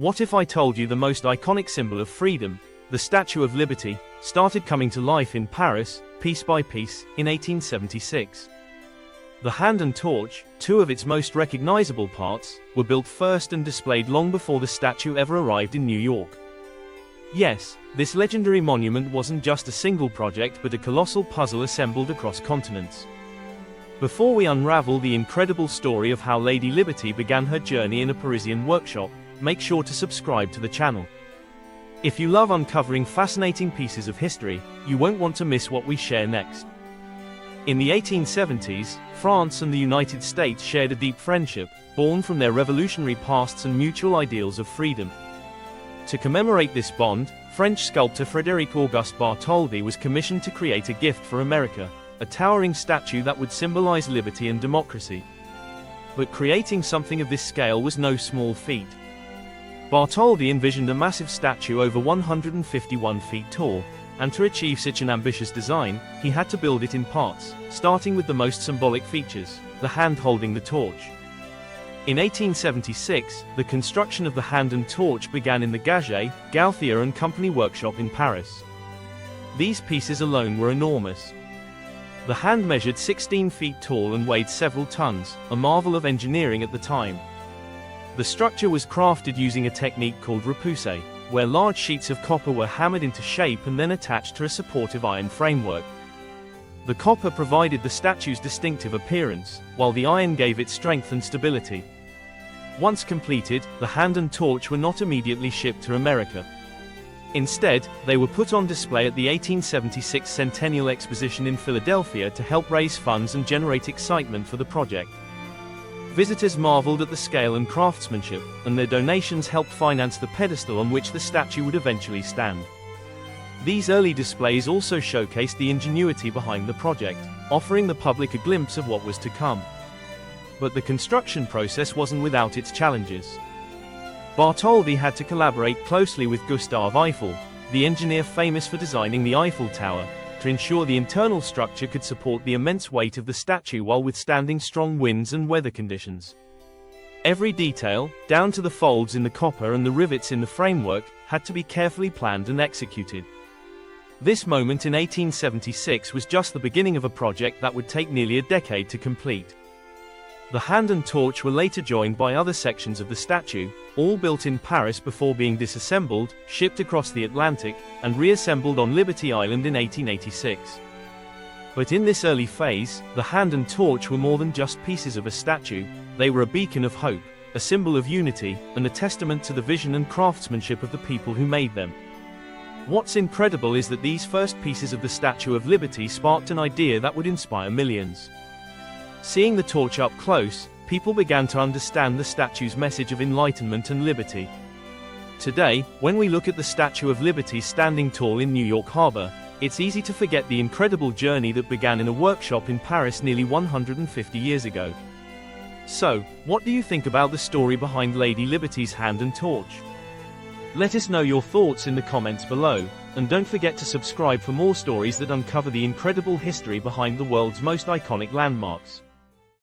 What if I told you the most iconic symbol of freedom, the Statue of Liberty, started coming to life in Paris, piece by piece, in 1876? The hand and torch, two of its most recognizable parts, were built first and displayed long before the statue ever arrived in New York. Yes, this legendary monument wasn't just a single project but a colossal puzzle assembled across continents. Before we unravel the incredible story of how Lady Liberty began her journey in a Parisian workshop, make sure to subscribe to the channel. If you love uncovering fascinating pieces of history, you won't want to miss what we share next. In the 1870s, France and the United States shared a deep friendship, born from their revolutionary pasts and mutual ideals of freedom. To commemorate this bond, French sculptor Frédéric-Auguste Bartholdi was commissioned to create a gift for America, a towering statue that would symbolize liberty and democracy. But creating something of this scale was no small feat. Bartholdi envisioned a massive statue over 151 feet tall, and to achieve such an ambitious design, he had to build it in parts, starting with the most symbolic features, the hand holding the torch. In 1876, the construction of the hand and torch began in the Gaget, Gauthier and Company workshop in Paris. These pieces alone were enormous. The hand measured 16 feet tall and weighed several tons, a marvel of engineering at the time. The structure was crafted using a technique called repoussé, where large sheets of copper were hammered into shape and then attached to a supportive iron framework. The copper provided the statue's distinctive appearance, while the iron gave it strength and stability. Once completed, the hand and torch were not immediately shipped to America. Instead, they were put on display at the 1876 Centennial Exposition in Philadelphia to help raise funds and generate excitement for the project. Visitors marveled at the scale and craftsmanship, and their donations helped finance the pedestal on which the statue would eventually stand. These early displays also showcased the ingenuity behind the project, offering the public a glimpse of what was to come. But the construction process wasn't without its challenges. Bartholdi had to collaborate closely with Gustave Eiffel, the engineer famous for designing the Eiffel Tower, to ensure the internal structure could support the immense weight of the statue while withstanding strong winds and weather conditions. Every detail, down to the folds in the copper and the rivets in the framework, had to be carefully planned and executed. This moment in 1876 was just the beginning of a project that would take nearly a decade to complete. The hand and torch were later joined by other sections of the statue, all built in Paris before being disassembled, shipped across the Atlantic, and reassembled on Liberty Island in 1886. But in this early phase, the hand and torch were more than just pieces of a statue. They were a beacon of hope, a symbol of unity, and a testament to the vision and craftsmanship of the people who made them. What's incredible is that these first pieces of the Statue of Liberty sparked an idea that would inspire millions. Seeing the torch up close, people began to understand the statue's message of enlightenment and liberty. Today, when we look at the Statue of Liberty standing tall in New York Harbor, it's easy to forget the incredible journey that began in a workshop in Paris nearly 150 years ago. So, what do you think about the story behind Lady Liberty's hand and torch? Let us know your thoughts in the comments below, and don't forget to subscribe for more stories that uncover the incredible history behind the world's most iconic landmarks.